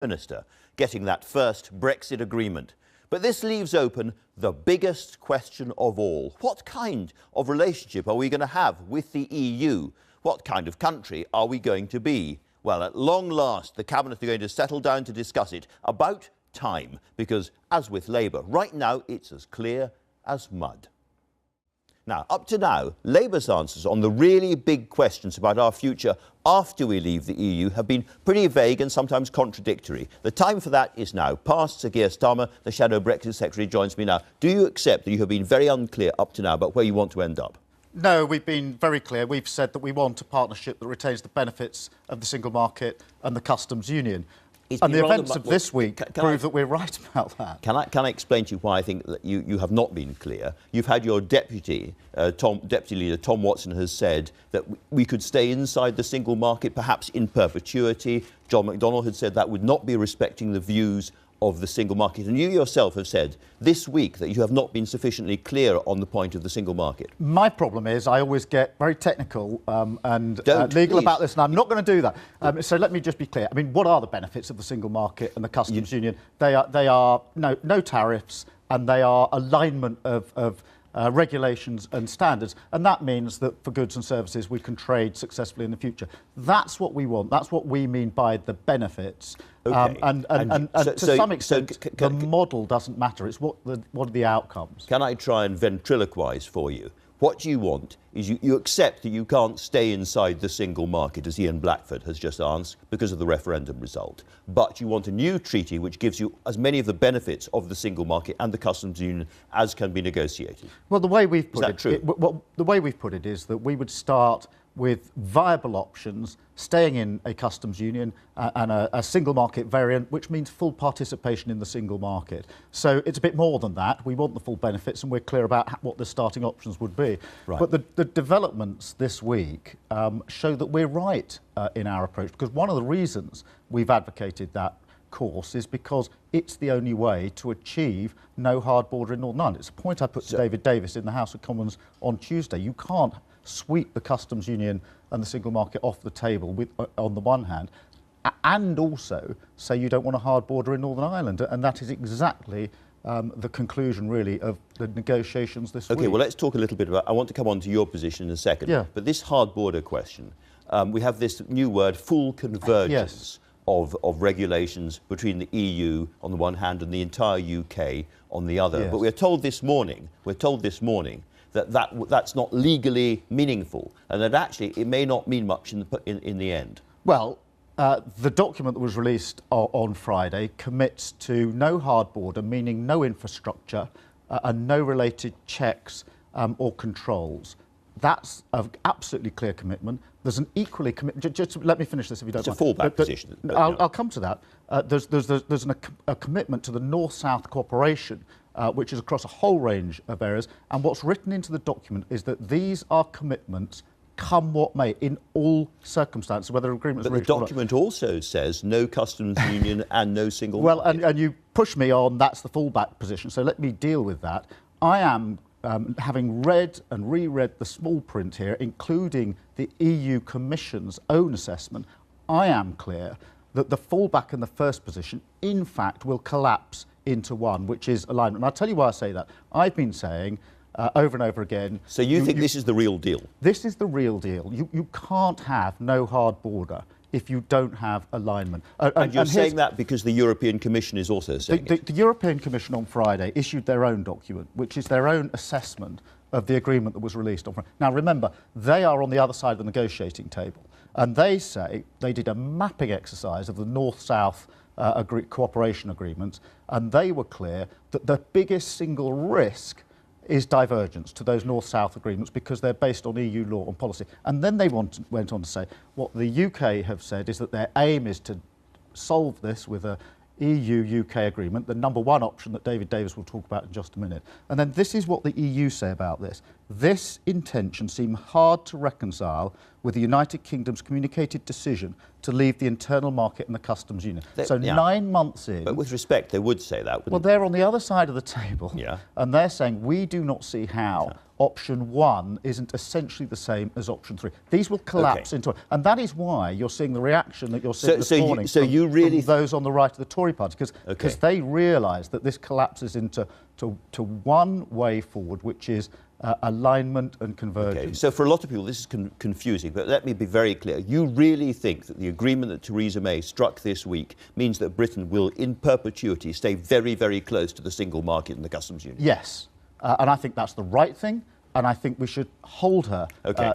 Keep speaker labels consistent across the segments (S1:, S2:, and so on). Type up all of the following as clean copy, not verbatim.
S1: Minister getting that first Brexit agreement. But this leaves open the biggest question of all. What kind of relationship are we going to have with the EU? What kind of country are we going to be? Well, at long last, the Cabinet are going to settle down to discuss it. About time, because as with Labour, right now it's as clear as mud. Now, up to now, Labour's answers on the really big questions about our future after we leave the EU have been pretty vague and sometimes contradictory. The time for that is now past. Sir Keir Starmer, the Shadow Brexit Secretary, joins me now. Do you accept that you have been very unclear up to now about where you want to end up?
S2: No, we've been very clear. We've said that we want a partnership that retains the benefits of the single market and the customs union. And the events of this week prove that we're right about that.
S1: Can I explain to you why I think that you have not been clear? You've had your deputy leader, Tom Watson, has said that we could stay inside the single market, perhaps in perpetuity. John McDonnell had said that would not be respecting the views of the single market. And you yourself have said this week that you have not been sufficiently clear on the point of the single market.
S2: My problem is I always get very technical and legal about this, and I'm not going to do that. So let me just be clear. I mean, what are the benefits of the single market and the customs union? They are no tariffs, and they are alignment of regulations and standards, and that means that for goods and services we can trade successfully in the future. That's what we want. That's what we mean by the benefits.
S1: Okay.
S2: To some extent, the model doesn't matter. It's what are the outcomes.
S1: Can I try and ventriloquise for you? What you want is you accept that you can't stay inside the single market, as Ian Blackford has just asked, because of the referendum result. But you want a new treaty which gives you as many of the benefits of the single market and the customs union as can be negotiated.
S2: Well, the way we've put
S1: the
S2: way we've put it is that we would start with viable options, staying in a customs union and a single market variant, which means full participation in the single market. So it's a bit more than that. We want the full benefits, and we're clear about what the starting options would be.
S1: Right.
S2: But the developments this week show that we're right in our approach, because one of the reasons we've advocated that course is because it's the only way to achieve no hard border in Northern Ireland. It's a point I put to David Davis in the House of Commons on Tuesday. You can't sweep the customs union and the single market off the table on the one hand, and also say you don't want a hard border in Northern Ireland, and that is exactly the conclusion, really, of the negotiations this week.
S1: OK, well, let's talk a little bit about... I want to come on to your position in a second.
S2: Yeah.
S1: But this hard border question, we have this new word, full convergence.
S2: Yes.
S1: Of regulations between the EU on the one hand and the entire UK on the other.
S2: Yes.
S1: But we're told this morning that that's not legally meaningful, and that actually it may not mean much in the end.
S2: Well, the document that was released on Friday commits to no hard border, meaning no infrastructure and no related checks or controls. That's an absolutely clear commitment. There's an equally commitment. Just let me finish this if you don't mind.
S1: It's a fallback position.
S2: I'll come to that. There's a commitment to the North-South cooperation, which is across a whole range of areas. And what's written into the document is that these are commitments, come what may, in all circumstances, whether agreements are reached.
S1: But the document also says no customs union and no single
S2: market.
S1: Well,
S2: and you push me on, that's the fallback position. So let me deal with that. I am... having read and reread the small print here, including the EU Commission's own assessment, I am clear that the fallback and the first position, in fact, will collapse into one, which is alignment. And I'll tell you why I say that. I've been saying over and over again...
S1: So you think this is the real deal?
S2: This is the real deal. You can't have no hard border if you don't have alignment.
S1: And you're saying that because the European Commission is also saying it?
S2: The European Commission on Friday issued their own document, which is their own assessment of the agreement that was released on Friday. Now, remember, they are on the other side of the negotiating table, and they say they did a mapping exercise of the North-South cooperation agreements, and they were clear that the biggest single risk is divergence to those North-South agreements because they're based on EU law and policy. And then they went on to say what the UK have said is that their aim is to solve this with a EU-UK agreement, the number one option that David Davis will talk about in just a minute. And then this is what the EU say about this. This intention seemed hard to reconcile with the United Kingdom's communicated decision to leave the internal market and the customs union. So 9 months in...
S1: But with respect, they would say that, wouldn't
S2: Well, they're on the other side of the table,
S1: yeah.
S2: and they're saying we do not see how, option 1 isn't essentially the same as option 3. These will collapse into it. And that is why you're seeing the reaction that you're seeing this morning from those on the right of the Tory party, because they realise that this collapses into one way forward, which is alignment and convergence.
S1: Okay. So for a lot of people this is confusing, but let me be very clear. You really think that the agreement that Theresa May struck this week means that Britain will in perpetuity stay very, very close to the single market and the customs union?
S2: Yes, and I think that's the right thing, and I think we should hold her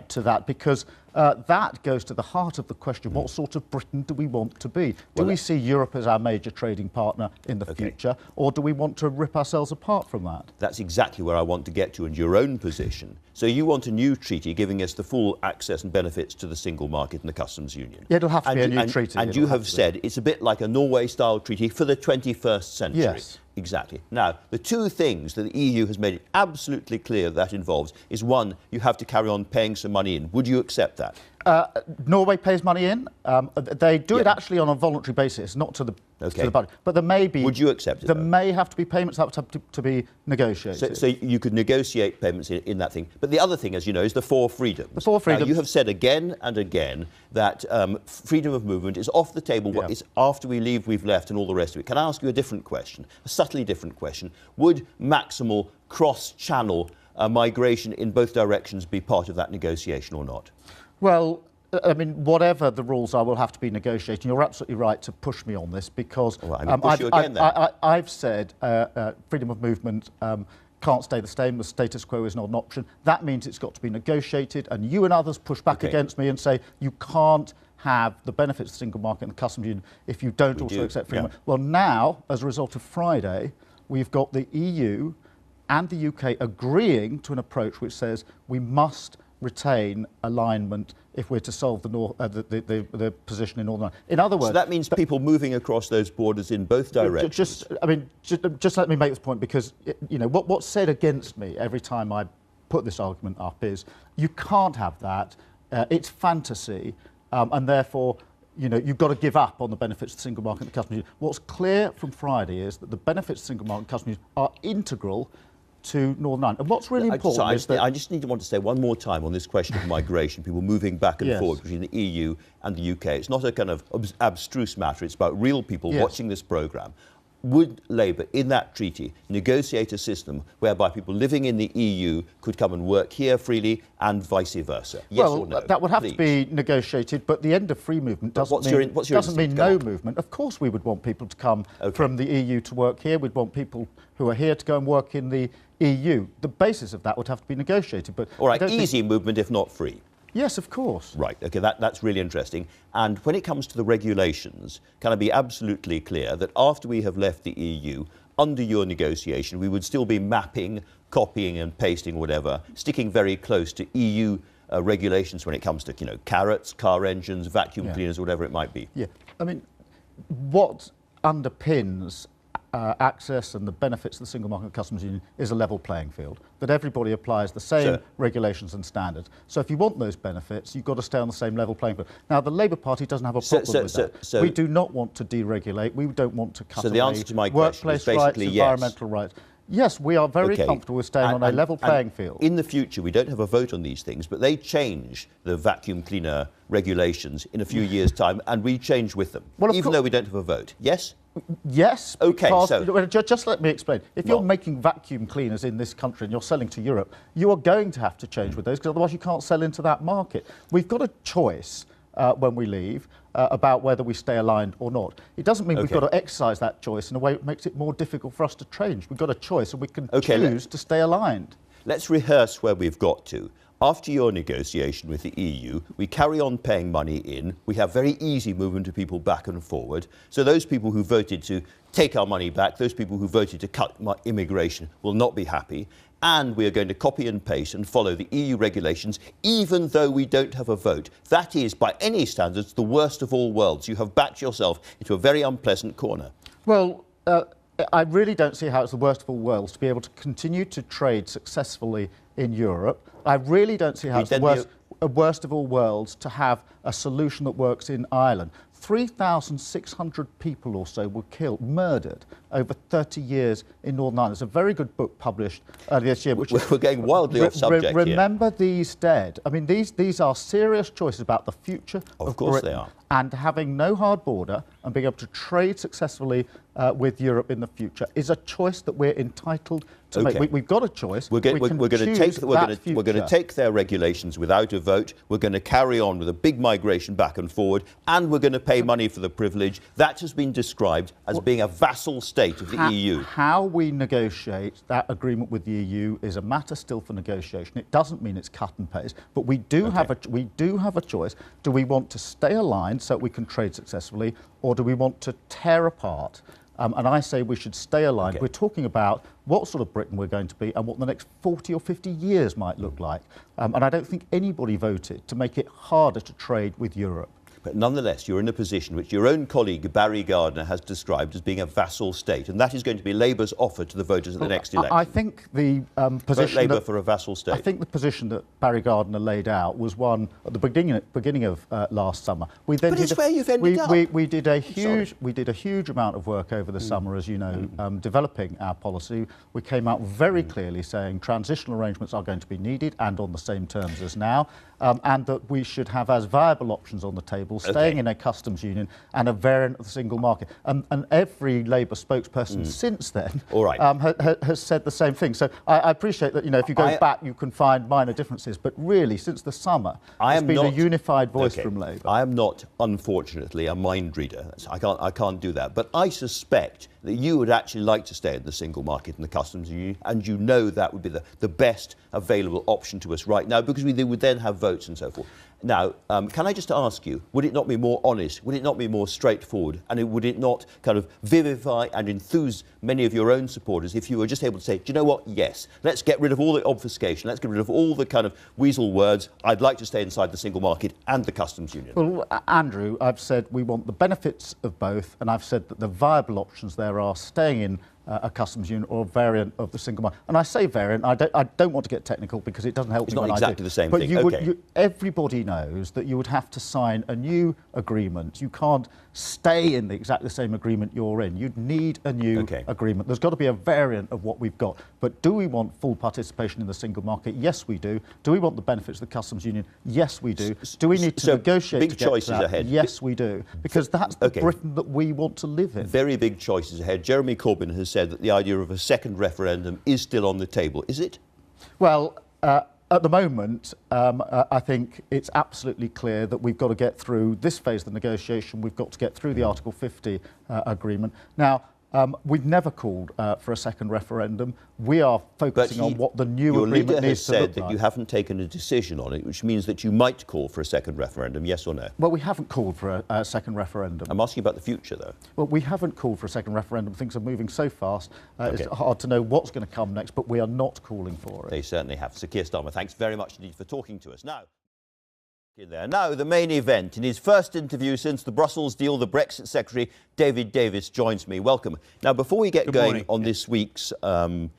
S2: to that, because that goes to the heart of the question, what sort of Britain do we want to be? Do we see Europe as our major trading partner in the future, or do we want to rip ourselves apart from that?
S1: That's exactly where I want to get to, and your own position. So you want a new treaty giving us the full access and benefits to the single market and the customs union?
S2: Yeah, it'll have to be a new treaty.
S1: And you have said it's a bit like a Norway-style treaty for the 21st century.
S2: Yes.
S1: Exactly. Now, the two things that the EU has made it absolutely clear that involves is, one, you have to carry on paying some money in. Would you accept that?
S2: Norway pays money in. They do it actually on a voluntary basis, not to the budget. But there may be...
S1: Would you accept it,
S2: There may have to be payments that have to be negotiated.
S1: So you could negotiate payments in that thing. But the other thing, as you know, is the four freedoms.
S2: The four freedoms.
S1: Now, you have said again and again that freedom of movement is off the table. It's after we leave, we've left, and all the rest of it. Can I ask you a different question, a subtly different question? Would maximal cross-channel migration in both directions be part of that negotiation or not?
S2: Well, I mean, whatever the rules are will have to be negotiated. You're absolutely right to push me on this, because I've said freedom of movement can't stay the same. The status quo is not an option. That means it's got to be negotiated, and you and others push back against me and say you can't have the benefits of the single market and the customs union if you don't accept freedom. Well, now, as a result of Friday, we've got the EU and the UK agreeing to an approach which says we must retain alignment if we're to solve the position in Northern Ireland. In other words...
S1: So that means people moving across those borders in both directions?
S2: Just let me make this point, because, you know, what's said against me every time I put this argument up is you can't have that, it's fantasy, and therefore, you know, you've got to give up on the benefits of the single market and the customs union. What's clear from Friday is that the benefits of the single market and customs union are integral to Northern Ireland. And what's really important is that...
S1: I just want to say one more time on this question of migration, people moving back and forth between the EU and the UK. It's not a kind of abstruse matter. It's about real people watching this programme. Would Labour, in that treaty, negotiate a system whereby people living in the EU could come and work here freely and vice versa? Yes or no?
S2: That would have to be negotiated, but the end of free movement doesn't mean no movement. Of course we would want people to come from the EU to work here. We'd want people who are here to go and work in the EU. The basis of that would have to be negotiated. But
S1: all right, easy movement if not free.
S2: Yes, of course.
S1: Right, OK, that's really interesting. And when it comes to the regulations, can I be absolutely clear that after we have left the EU, under your negotiation, we would still be mapping, copying and pasting, whatever, sticking very close to EU regulations when it comes to, you know, carrots, car engines, vacuum cleaners, whatever it might be?
S2: Yeah, I mean, what underpins access and the benefits of the single market and customs union is a level playing field, that everybody applies the same regulations and standards. So if you want those benefits, you've got to stay on the same level playing field. Now, the Labour Party doesn't have a problem with that. We do not want to deregulate. We don't want to cut away
S1: the answer to my
S2: workplace
S1: question is basically
S2: rights, environmental rights. Yes, we are very comfortable with staying on a level playing field.
S1: In the future, we don't have a vote on these things, but they change the vacuum cleaner regulations in a few years' time, and we change with them, even though we don't have a vote. Yes?
S2: Yes.
S1: OK,
S2: so... Just let me explain. If you're making vacuum cleaners in this country and you're selling to Europe, you are going to have to change with those, because otherwise you can't sell into that market. We've got a choice when we leave about whether we stay aligned or not. It doesn't mean we've got to exercise that choice in a way that makes it more difficult for us to change. We've got a choice and we can choose to stay aligned.
S1: Let's rehearse where we've got to. After your negotiation with the EU, we carry on paying money in. We have very easy movement of people back and forward. So those people who voted to take our money back, those people who voted to cut immigration will not be happy. And we are going to copy and paste and follow the EU regulations, even though we don't have a vote. That is, by any standards, the worst of all worlds. You have backed yourself into a very unpleasant corner.
S2: Well, I really don't see how it's the worst of all worlds to be able to continue to trade successfully in Europe. I really don't see how it's the worst of all worlds to have a solution that works in Ireland. 3,600 people or so were killed, murdered over 30 years in Northern Ireland. There's a very good book published earlier this year. Which
S1: We're going wildly off subject here.
S2: Remember these dead. I mean, these are serious choices about the future of
S1: course
S2: Britain.
S1: they are.
S2: And having no hard border and being able to trade successfully with Europe in the future is a choice that we're entitled to make. We've got a choice.
S1: We're going to take their regulations without a vote. We're going to carry on with a big migration back and forward, and we're going to pay money for the privilege. That has been described as being a vassal state of the EU.
S2: How we negotiate that agreement with the EU is a matter still for negotiation. It doesn't mean it's cut and paste, but we do have a choice. Do we want to stay aligned so we can trade successfully, or do we want to tear apart? And I say we should stay aligned. We're talking about what sort of Britain we're going to be and what the next 40 or 50 years might look like. And I don't think anybody voted to make it harder to trade with Europe.
S1: But nonetheless, you're in a position which your own colleague Barry Gardiner has described as being a vassal state, and that is going to be Labour's offer to the voters at the next election.
S2: I think the position
S1: Labour for a vassal state.
S2: I think the position that Barry Gardiner laid out was one at the beginning of last summer. We then
S1: but it's where you've ended up.
S2: We did a huge amount of work over the summer, as you know, developing our policy. We came out very clearly saying transitional arrangements are going to be needed and on the same terms as now, and that we should have as viable options on the table, staying in a customs union and a variant of the single market. And every Labour spokesperson since then has said the same thing. So I appreciate that, if you go back, you can find minor differences. But really, since the summer, there's been a unified voice from Labour.
S1: I am not, unfortunately, a mind reader. I can't do that. But I suspect that you would actually like to stay in the single market and the customs union, and that would be the best available option to us right now, because we would then have votes and so forth. Now, can I just ask you, would it not be more honest, would it not be more straightforward, and would it not kind of vivify and enthuse many of your own supporters if you were just able to say, do you know what, yes, let's get rid of all the obfuscation, let's get rid of all the kind of weasel words, I'd like to stay inside the single market and the customs union?
S2: Well, Andrew, I've said we want the benefits of both, and I've said that the viable options there are staying in a customs union or a variant of the single market. And I say variant, I don't want to get technical because it doesn't help me when I do.
S1: It's not exactly the same
S2: but
S1: thing.
S2: Everybody knows that you would have to sign a new agreement. You can't stay in exactly the same agreement you're in. You'd need a new agreement. There's got to be a variant of what we've got. But do we want full participation in the single market? Yes, we do. Do we want the benefits of the customs union? Yes, we do. Do we need to negotiate
S1: big
S2: to get
S1: choices
S2: to that?
S1: ahead?
S2: Yes, we do. Because that's the Britain that we want to live in.
S1: Very big choices ahead. Jeremy Corbyn has said that the idea of a second referendum is still on the table. Is it?
S2: Well, at the moment, I think it's absolutely clear that we've got to get through this phase of the negotiation. We've got to get through the Article 50 agreement. Now, we've never called for a second referendum. We are focusing on what the new agreement needs to look like.
S1: Your leader has said that you haven't taken a decision on it, which means that you might call for a second referendum, yes or no?
S2: Well, we haven't called for a second referendum.
S1: I'm asking about the future, though.
S2: Well, we haven't called for a second referendum. Things are moving so fast, it's hard to know what's going to come next, but we are not calling for it.
S1: They certainly have. Sir Keir Starmer, thanks very much indeed for talking to us. Now, the main event. In his first interview since the Brussels deal, the Brexit Secretary, David Davis, joins me. Welcome. Now, before we get going on this week's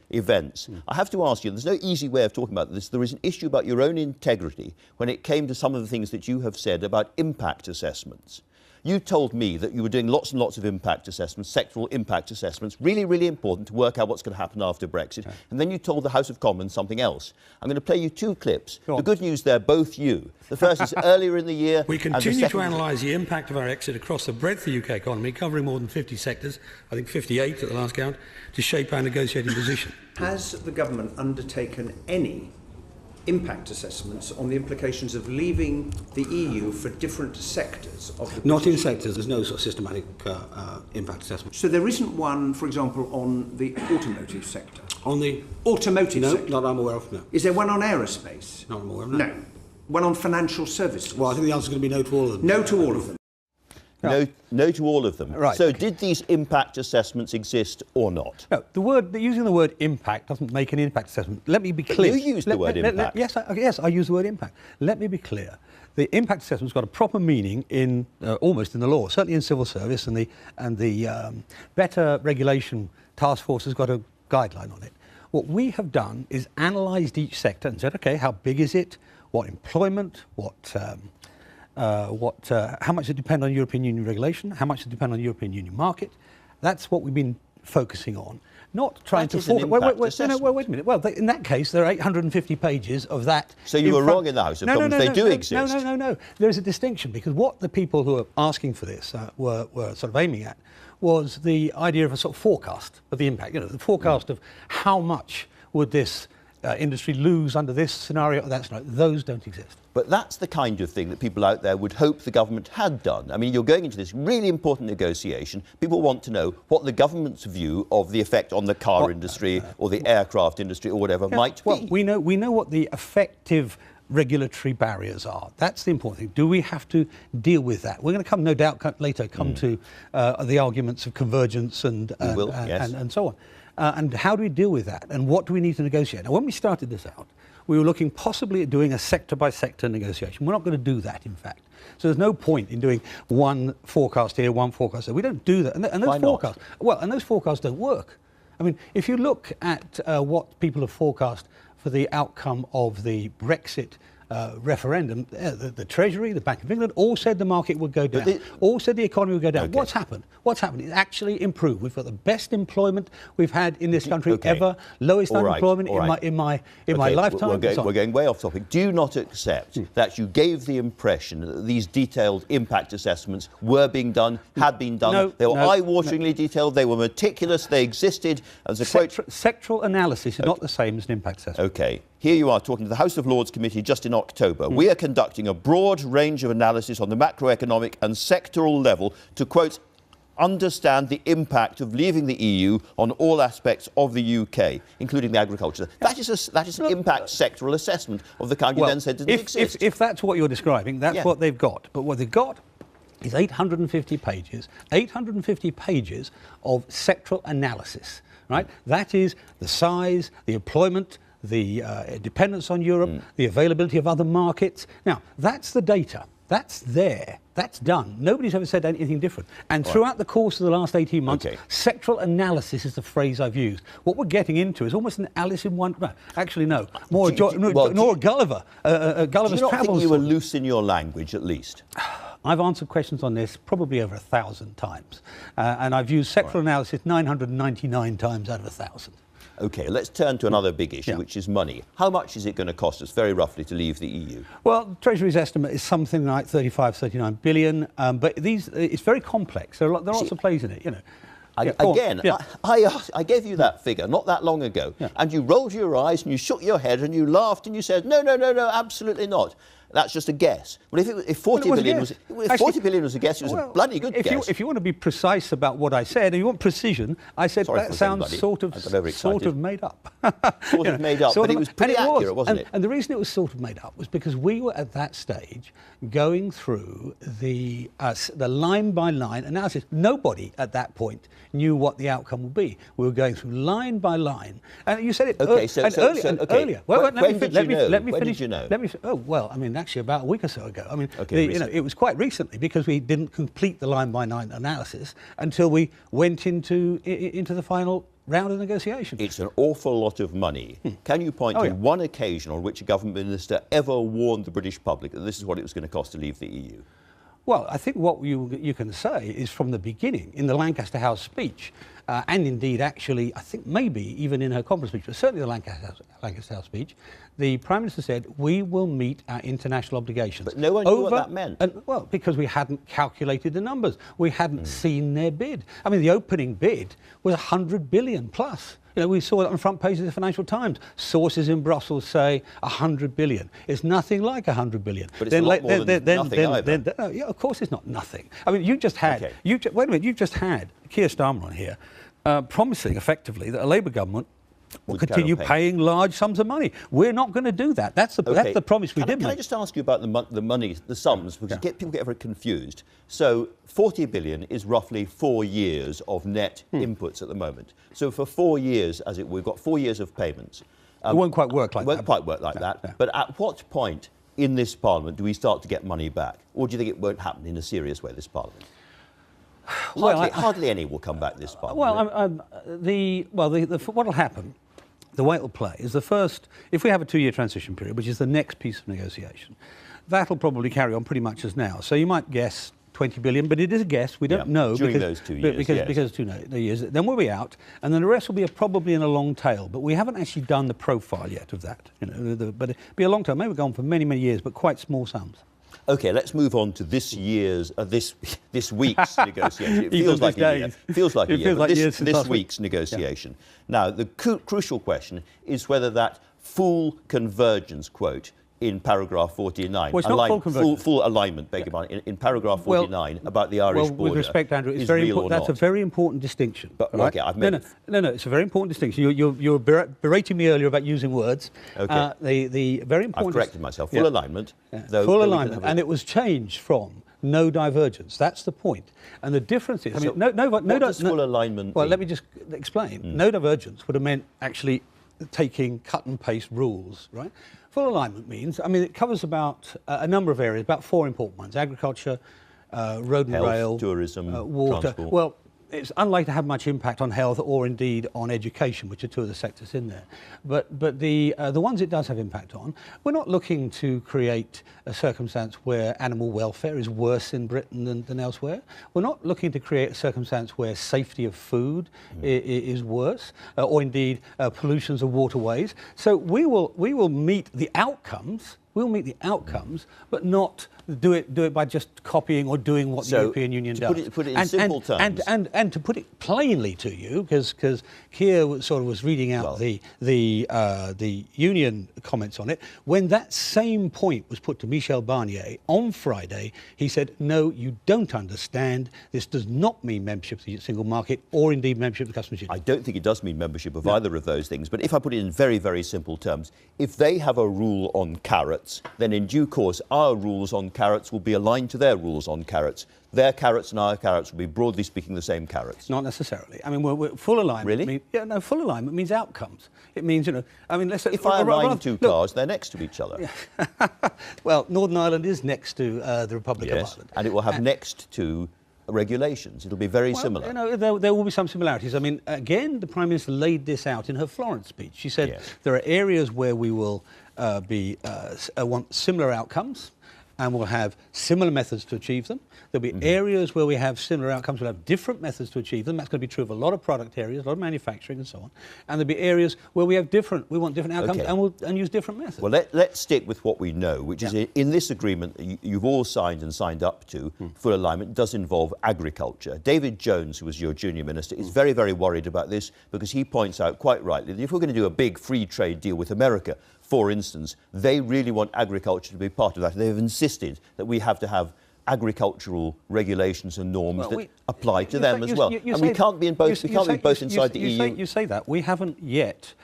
S1: events, I have to ask you, there's no easy way of talking about this. There is an issue about your own integrity when it came to some of the things that you have said about impact assessments. You told me that you were doing lots and lots of impact assessments, sectoral impact assessments, really, really important to work out what's going to happen after Brexit. And then you told the House of Commons something else. I'm going to play you two clips. The good news, they're both you. The first is earlier in the year.
S3: We continue to analyse the impact of our exit across the breadth of the UK economy, covering more than 50 sectors, I think 58 at the last count, to shape our negotiating position.
S4: Has the government undertaken any impact assessments on the implications of leaving the EU for different sectors of the
S3: Not in sectors, there's no sort of systematic impact assessment.
S4: So there isn't one, for example, on the automotive sector?
S3: On the
S4: automotive sector?
S3: No, not I'm aware of, no.
S4: Is there one on aerospace?
S3: Not I'm aware of, no.
S4: No. One on financial services?
S3: Well, I think the answer is going to be no to all of them.
S4: No to all of them.
S1: No to all of them.
S5: Right.
S1: So did these impact assessments exist or not?
S5: No, using the word impact doesn't make an impact assessment. Let me be clear.
S1: You used the word impact.
S5: Yes, I use the word impact. Let me be clear. The impact assessment's got a proper meaning in almost in the law, certainly in civil service, and the Better Regulation Task Force has got a guideline on it. What we have done is analysed each sector and said, okay, how big is it? What employment? How much does it depend on European Union regulation? How much does it depend on European Union market? That's what we've been focusing on. Not trying
S1: That
S5: to
S1: is an
S5: wait
S1: impact
S5: a
S1: assessment.
S5: minute. Well, in that case, there are 850 pages of that.
S1: So you were wrong in the House of Commons. They do exist.
S5: No. There's a distinction, because what the people who are asking for this were sort of aiming at was the idea of a sort of forecast of the impact. The forecast of how much would this industry lose under this scenario or that scenario. Those don't exist.
S1: But that's the kind of thing that people out there would hope the government had done. I mean, you're going into this really important negotiation. People want to know what the government's view of the effect on the car industry or the aircraft industry or whatever might
S5: Well,
S1: be.
S5: we know what the effective regulatory barriers are. That's the important thing. Do we have to deal with that? We're going to come, no doubt, later to the arguments of convergence and so on. And how do we deal with that? And what do we need to negotiate? Now, when we started this out, we were looking possibly at doing a sector-by-sector negotiation. We're not going to do that, in fact. So there's no point in doing one forecast here, one forecast there. We don't do that. And those
S1: Why
S5: forecasts,
S1: not?
S5: well, and those forecasts don't work. I mean, if you look at what people have forecast for the outcome of the Brexit referendum, the Treasury, the Bank of England, all said the market would go down. All said the economy would go down.
S1: Okay.
S5: What's happened? What's happened? It's actually improved. We've got the best employment we've had in this country ever. Lowest unemployment in my lifetime.
S1: We're going way off topic. Do you not accept that you gave the impression that these detailed impact assessments were being done, had been done?
S5: No,
S1: they were eye-wateringly detailed. They were meticulous. They existed. As a quote.
S5: Sectoral analysis is not the same as an impact assessment.
S1: Okay. Here you are talking to the House of Lords Committee just in October. We are conducting a broad range of analysis on the macroeconomic and sectoral level to, quote, understand the impact of leaving the EU on all aspects of the UK, including the agriculture. That is an impact sectoral assessment of the kind you then said didn't exist.
S5: If that's what you're describing, that's what they've got. But what they've got is 850 pages of sectoral analysis, right? That is the size, the employment, the dependence on Europe, the availability of other markets. Now, that's the data. That's there. That's done. Nobody's ever said anything different. And throughout the course of the last 18 months, sectoral analysis is the phrase I've used. What we're getting into is almost an Alice in Wonderland. Actually, no. More Gulliver. Gulliver's
S1: Do you not
S5: Travels.
S1: think you were loose in your language, at least?
S5: I've answered questions on this probably over 1,000 times. And I've used sectoral analysis 999 times out of 1,000.
S1: OK, let's turn to another big issue, which is money. How much is it going to cost us, very roughly, to leave the EU?
S5: Well, Treasury's estimate is something like 35, 39 billion, but it's very complex. There are lots of plays in it,
S1: I gave you that figure not that long ago, and you rolled your eyes and you shook your head and you laughed and you said, no, absolutely not. That's just a guess. Well, if 40 billion was a guess, it was a bloody good guess.
S5: If you want to be precise about what I said, and you want precision, I said that sounds sort of made up.
S1: Sort of made up, but it was pretty accurate, wasn't it?
S5: And the reason it was sort of made up was because we were at that stage going through the line-by-line analysis. Nobody at that point knew what the outcome would be. We were going through line by line. And you said it earlier.
S1: When did you know?
S5: Oh, well, I mean, actually about a week or so ago. I mean, it was quite recently, because we didn't complete the line-by-line analysis until we went into the final round of negotiation.
S1: It's an awful lot of money. Can you point to one occasion on which a government minister ever warned the British public that this is what it was going to cost to leave the EU?
S5: Well, I think what you can say is from the beginning, in the Lancaster House speech, and indeed actually, I think maybe even in her conference speech, but certainly the Lancaster House speech, the Prime Minister said, we will meet our international obligations.
S1: But no one knew what that meant.
S5: Well, because we hadn't calculated the numbers. We hadn't seen their bid. I mean, the opening bid was 100 billion plus. We saw it on the front page of the Financial Times. Sources in Brussels say 100 billion. It's nothing like 100 billion.
S1: But it's a lot more than nothing either.
S5: Of course it's not nothing. I mean, you just had... wait a minute, you've just had Keir Starmer on here promising, effectively, that a Labour government will continue paying large sums of money. We're not going to do that. That's the promise we did make.
S1: Can I just ask you about the money, the sums, because people get very confused. So 40 billion is roughly 4 years of net inputs at the moment. So for 4 years, we've got 4 years of payments.
S5: It won't quite work like that.
S1: It won't quite work like that. No. But at what point in this Parliament do we start to get money back? Or do you think it won't happen in a serious way, this Parliament? Hardly any will come back this Parliament.
S5: What will happen, the way it will play, is if we have a 2-year transition period, which is the next piece of negotiation, that'll probably carry on pretty much as now. So you might guess 20 billion, but it is a guess. We don't know
S1: during
S5: because,
S1: those 2 years,
S5: because 2 years. Then we'll be out, and then the rest will be probably in a long tail. But we haven't actually done the profile yet of that. But it'll be a long tail. Maybe go on for many, many years, but quite small sums.
S1: Okay, let's move on to this week's negotiation. It feels like a year. Feels like a year. But this week's negotiation. Now, the crucial question is whether that full convergence quote in paragraph 49,
S5: well, it's not full convergence.
S1: Full alignment, beg your pardon, in paragraph 49 about the Irish border.
S5: With respect, Andrew, it's very important. That's a very important distinction.
S1: But,
S5: right?
S1: okay, I've made
S5: no, it's a very important distinction. You were berating me earlier about using words.
S1: Okay.
S5: The very important.
S1: I've corrected myself. Full alignment.
S5: Full alignment, and it was changed from no divergence. That's the point. And the difference is,
S1: what does full alignment mean?
S5: Let me just explain. No divergence would have meant actually taking cut and paste rules, right? Full alignment means, it covers about a number of areas, about 4 important ones: agriculture, road and
S1: health,
S5: rail,
S1: tourism,
S5: water.
S1: transport.
S5: Well, it's unlikely to have much impact on health or indeed on education, which are 2 of the sectors in there. But the ones it does have impact on, we're not looking to create a circumstance where animal welfare is worse in Britain than elsewhere. We're not looking to create a circumstance where safety of food is worse, or indeed pollutions of waterways. So we will meet the outcomes. We'll meet the outcomes, but not do it by just copying or doing what the European Union does.
S1: Put it in simple terms.
S5: And to put it plainly to you, because Keir sort of was reading out the Union comments on it, when that same point was put to Michel Barnier on Friday, he said, no, you don't understand. This does not mean membership of the single market or indeed membership of the customs union.
S1: I don't think it does mean membership of either of those things. But if I put it in very, very simple terms, if they have a rule on carrots, then in due course our rules on carrots will be aligned to their rules on carrots. Their carrots and our carrots will be, broadly speaking, the same carrots.
S5: Not necessarily. We're full alignment.
S1: Really?
S5: Full alignment means outcomes. It means, let's...
S1: If I align 2 cars, they're next to each other.
S5: Well, Northern Ireland is next to the Republic of Ireland.
S1: And it will have next to regulations. It'll be very similar.
S5: There will be some similarities. Again, the Prime Minister laid this out in her Florence speech. She said there are areas where we will want similar outcomes, and we'll have similar methods to achieve them. There'll be areas where we have similar outcomes, we'll have different methods to achieve them. That's going to be true of a lot of product areas, a lot of manufacturing and so on. And there'll be areas where we want different outcomes and use different methods.
S1: Well, let's stick with what we know, which is in this agreement that you've all signed and signed up to, full alignment, does involve agriculture. David Jones, who was your junior minister, is very, very worried about this because he points out quite rightly that if we're going to do a big free trade deal with America, for instance, they really want agriculture to be part of that. They've insisted that we have to have agricultural regulations and norms that apply to them as well. And we can't be in both. We can't be both inside the EU.
S5: You say that. We haven't yet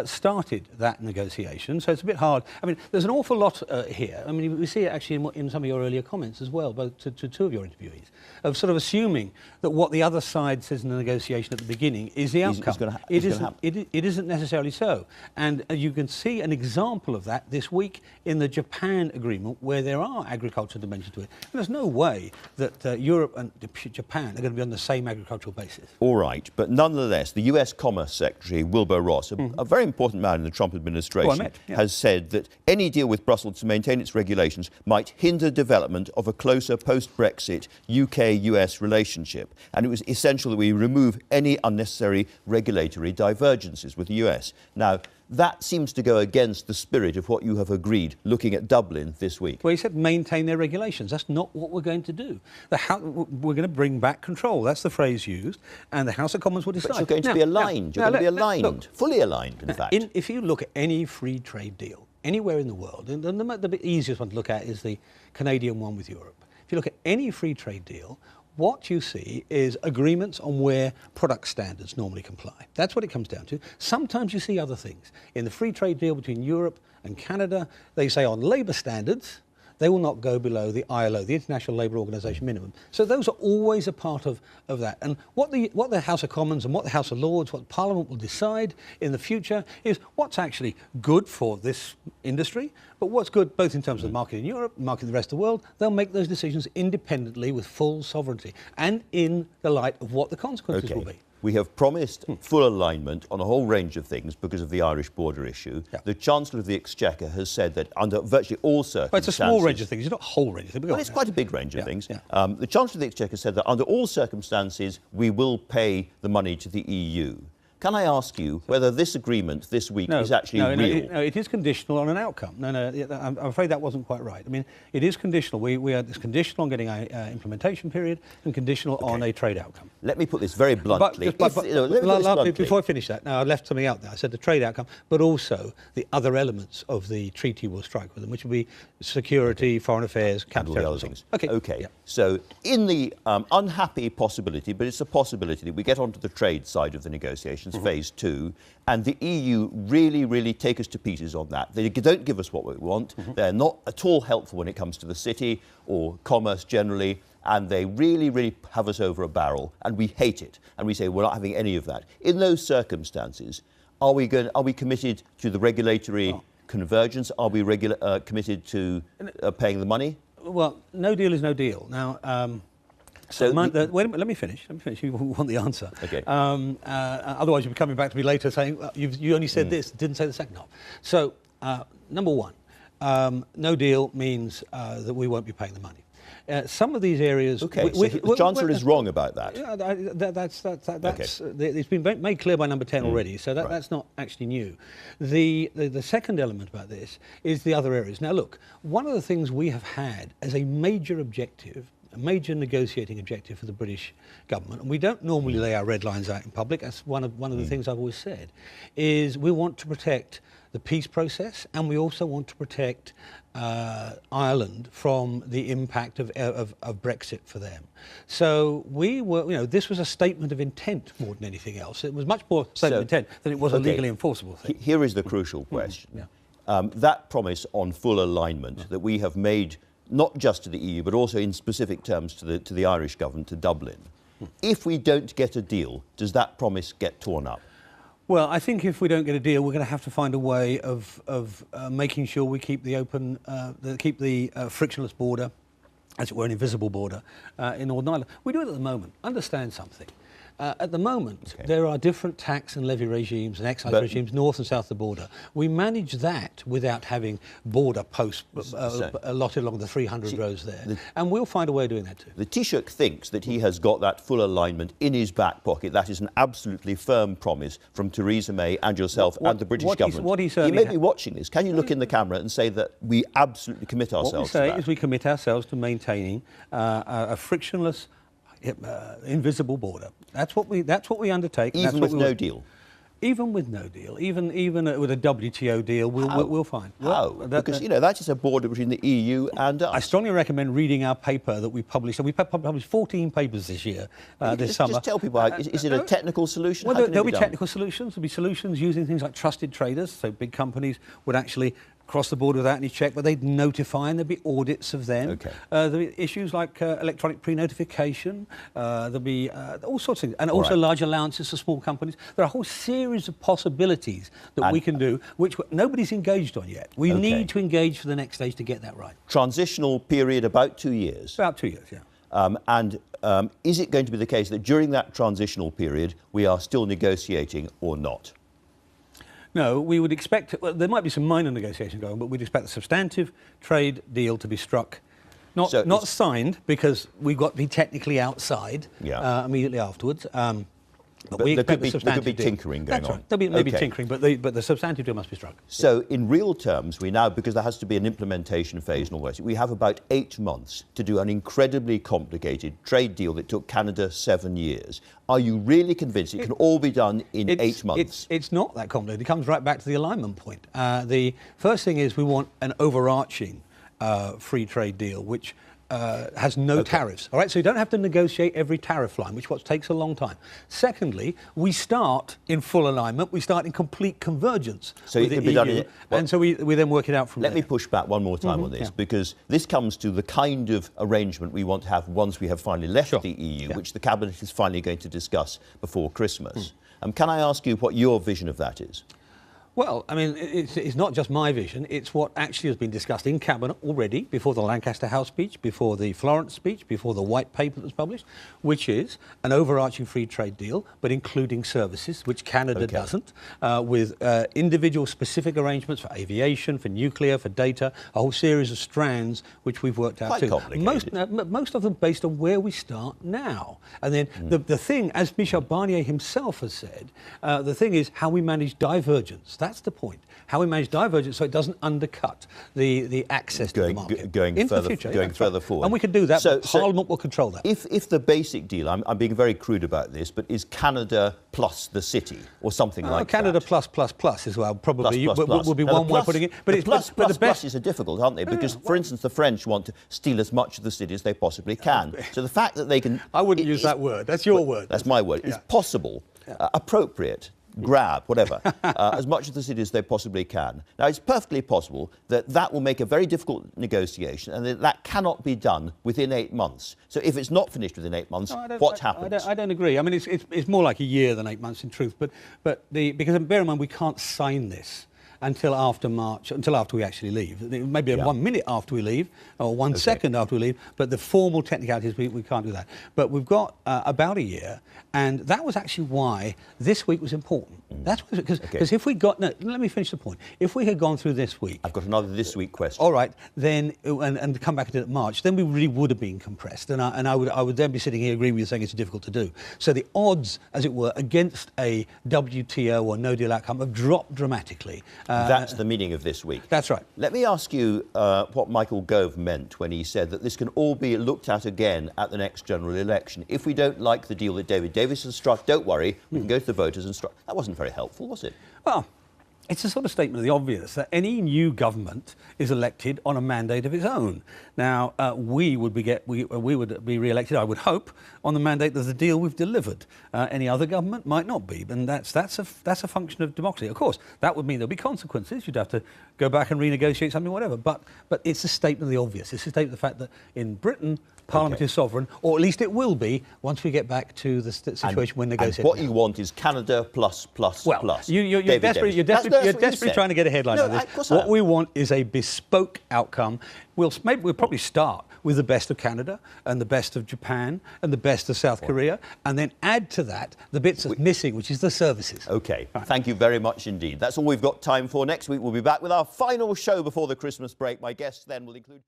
S5: started that negotiation, so it's a bit hard. There's an awful lot here. We see it actually in some of your earlier comments as well, both to 2 of your interviewees, of sort of assuming that what the other side says in the negotiation at the beginning is the outcome. It isn't necessarily so. And you can see an example of that this week in the Japan agreement, where there are agricultural dimensions to it. And there's no way that Europe and Japan are going to be on the same agricultural basis.
S1: All right, but nonetheless, the US Commerce Secretary, Wilbur Ross, a very important man in the Trump administration, has said that any deal with Brussels to maintain its regulations might hinder development of a closer post-Brexit UK-US relationship. And it was essential that we remove any unnecessary regulatory divergences with the US. Now, that seems to go against the spirit of what you have agreed looking at Dublin this week.
S5: Well, he said maintain their regulations. That's not what we're going to do. We're going to bring back control. That's the phrase used. And the House of Commons will decide.
S1: But you're going to be aligned. You're going to be aligned, fully aligned, in fact.
S5: If you look at any free trade deal anywhere in the world, and the easiest one to look at is the Canadian one with Europe. If you look at any free trade deal, what you see is agreements on where product standards normally comply. That's what it comes down to. Sometimes you see other things. In the free trade deal between Europe and Canada, they say on labour standards, they will not go below the ILO, the International Labour Organization minimum. So those are always a part of that. And what the House of Commons and what the House of Lords, what Parliament will decide in the future is what's actually good for this industry, but what's good both in terms of the market in Europe, the market in the rest of the world. They'll make those decisions independently with full sovereignty and in the light of what the consequences will be.
S1: We have promised full alignment on a whole range of things because of the Irish border issue.
S5: Yeah.
S1: The Chancellor of the Exchequer has said that under virtually all circumstances...
S5: But it's a small range of things, it's not a whole range of things.
S1: Well, it's quite a big range of things.
S5: Yeah.
S1: The Chancellor of the Exchequer said that under all circumstances, we will pay the money to the EU. Can I ask you whether this agreement this week is actually real?
S5: No, it is conditional on an outcome. No, I'm afraid that wasn't quite right. I mean, it is conditional. It's conditional on getting an implementation period and conditional on a trade outcome.
S1: Let me put this very bluntly.
S5: Before I finish that, now I left something out there. I said the trade outcome, but also the other elements of the treaty will strike with them, which will be security, foreign affairs,
S1: and all the other
S5: things.
S1: things. Okay.
S5: Yeah.
S1: So in the unhappy possibility, but it's a possibility that we get onto the trade side of the negotiations, phase 2, and the EU really take us to pieces on that. They don't give us what we want. They're not at all helpful when it comes to the city or commerce generally, and they really have us over a barrel, and we hate it. And we say we're not having any of that. In those circumstances, are we committed to the regulatory convergence? Are we committed to paying the money?
S5: Well, no deal is no deal. Now, wait a minute, let me finish. You want the answer.
S1: Okay.
S5: Otherwise, you'll be coming back to me later saying, well, you only said this, didn't say the second half. So, number one, no deal means that we won't be paying the money. Some of these areas...
S1: Okay, the Chancellor is wrong about that.
S5: Yeah, it's been made clear by number 10 already, so that's not actually new. The second element about this is the other areas. Now, look, one of the things we have had as a major objective, a major negotiating objective for the British government, and we don't normally lay our red lines out in public, that's one of the things I've always said, is we want to protect the peace process, and we also want to protect Ireland from the impact of Brexit for them. So we were, this was a statement of intent more than anything else. It was much more a statement of intent than it was a legally enforceable thing.
S1: Here is the crucial question. That promise on full alignment that we have made not just to the EU, but also in specific terms to the Irish government, to Dublin. If we don't get a deal, does that promise get torn up?
S5: Well, I think if we don't get a deal, we're going to have to find a way of making sure we keep the open, keep the frictionless border, as it were, an invisible border in Northern Ireland. We do it at the moment. Understand something. At the moment, there are different tax and levy regimes and excise regimes north and south of the border. We manage that without having border posts allotted along the 300 rows there. And we'll find a way of doing that too.
S1: The Taoiseach thinks that he has got that full alignment in his back pocket. That is an absolutely firm promise from Theresa May and yourself and the British government. He may be watching this. Can you look in the camera and say that we absolutely commit ourselves to that?
S5: What we say is we commit ourselves to maintaining a frictionless, invisible border. That's what we undertake.
S1: Even with no deal?
S5: Even with no deal, even with a WTO deal, we'll find.
S1: How? Because, that is a border between the EU and us.
S5: I strongly recommend reading our paper that we published. So we published 14 papers this year, this summer.
S1: Just tell people, is it a technical solution?
S5: Well, there'll be technical solutions. There'll be solutions using things like trusted traders. So big companies would actually cross the border without any check, but they'd notify and there'd be audits of them.
S1: Okay.
S5: There'll be issues like electronic pre-notification. There'll be all sorts of things. And also large allowances for small companies. There are a whole series of possibilities that we can do, which nobody's engaged on yet. We need to engage for the next stage to get that right.
S1: Transitional period, about 2 years.
S5: About 2 years, yeah.
S1: And is it going to be the case that during that transitional period we are still negotiating or not?
S5: No, we would expect, well, there might be some minor negotiation going on, but we'd expect a substantive trade deal to be struck. Not signed, because we've got to be technically outside immediately afterwards. But we expect
S1: there could be tinkering going on.
S5: That's right. There'll be maybe tinkering, but the substantive deal must be struck.
S1: So in real terms, we now, because there has to be an implementation phase and all that, we have about 8 months to do an incredibly complicated trade deal that took Canada 7 years. Are you really convinced it can all be done in 8 months?
S5: It's not that complicated. It comes right back to the alignment point. The first thing is we want an overarching free trade deal, which has no tariffs. All right, so you don't have to negotiate every tariff line, which takes a long time. Secondly, we start in full alignment. We start in complete convergence.
S1: So it can be done.
S5: And so we then work it out from there.
S1: Let me push back one more time on this, because this comes to the kind of arrangement we want to have once we have finally left the EU, which the Cabinet is finally going to discuss before Christmas. Can I ask you what your vision of that is?
S5: Well, I mean, it's not just my vision. It's what actually has been discussed in Cabinet already, before the Lancaster House speech, before the Florence speech, before the White Paper that was published, which is an overarching free trade deal, but including services, which Canada doesn't, with individual specific arrangements for aviation, for nuclear, for data, a whole series of strands which we've worked out too. Most of them based on where we start now. And then the thing, as Michel Barnier himself has said, the thing is how we manage divergence. That's the point. How we manage divergence so it doesn't undercut the access to the market.
S1: Going further forward.
S5: And we can do that, but Parliament will control that.
S1: If the basic deal, I'm being very crude about this, but is Canada plus the city or something like
S5: Canada
S1: that?
S5: plus as well, probably would be
S1: now
S5: one way of putting it. But
S1: the pluses are difficult, aren't they? Because, for instance, the French want to steal as much of the city as they possibly can. So the fact that they can...
S5: I wouldn't use that word. That's your word.
S1: That's my word. It's possible, appropriate, grab, whatever, as much of the city as they possibly can. Now, it's perfectly possible that that will make a very difficult negotiation and that cannot be done within 8 months. So if it's not finished within 8 months, what happens?
S5: I don't agree. I mean, it's more like a year than 8 months in truth. Because bear in mind, we can't sign this until after March, until after we actually leave. Maybe 1 minute after we leave, or 1 second after we leave, but the formal technicalities, we can't do that. But we've got about a year, and that was actually why this week was important. That's because if we got... No, let me finish the point. If we had gone through this week...
S1: I've got another this week question.
S5: All right, then, and come back into March, then we really would have been compressed, and I would then be sitting here agreeing with you saying it's difficult to do. So the odds, as it were, against a WTO or no-deal outcome have dropped dramatically.
S1: That's the meaning of this week.
S5: That's right.
S1: Let me ask you what Michael Gove meant when he said that this can all be looked at again at the next general election. If we don't like the deal that David Davis has struck, don't worry, we can go to the voters and strike. That wasn't very helpful, was it?
S5: Well, it's a sort of statement of the obvious that any new government is elected on a mandate of its own. Now, we would be re-elected, I would hope, on the mandate that the deal we've delivered. Any other government might not be, and that's a function of democracy. Of course, that would mean there'll be consequences. You'd have to go back and renegotiate something, whatever. But it's a statement of the obvious. It's a statement of the fact that in Britain, Parliament is sovereign, or at least it will be once we get back to the situation when negotiating.
S1: And what you want is Canada plus.
S5: You're desperately trying to get a headline on this. What we want is a bespoke outcome. We'll probably start with the best of Canada and the best of Japan and the best of South Korea, and then add to that the bits that's missing, which is the services.
S1: OK. Right. Thank you very much indeed. That's all we've got time for. Next week, we'll be back with our final show before the Christmas break. My guests then will include...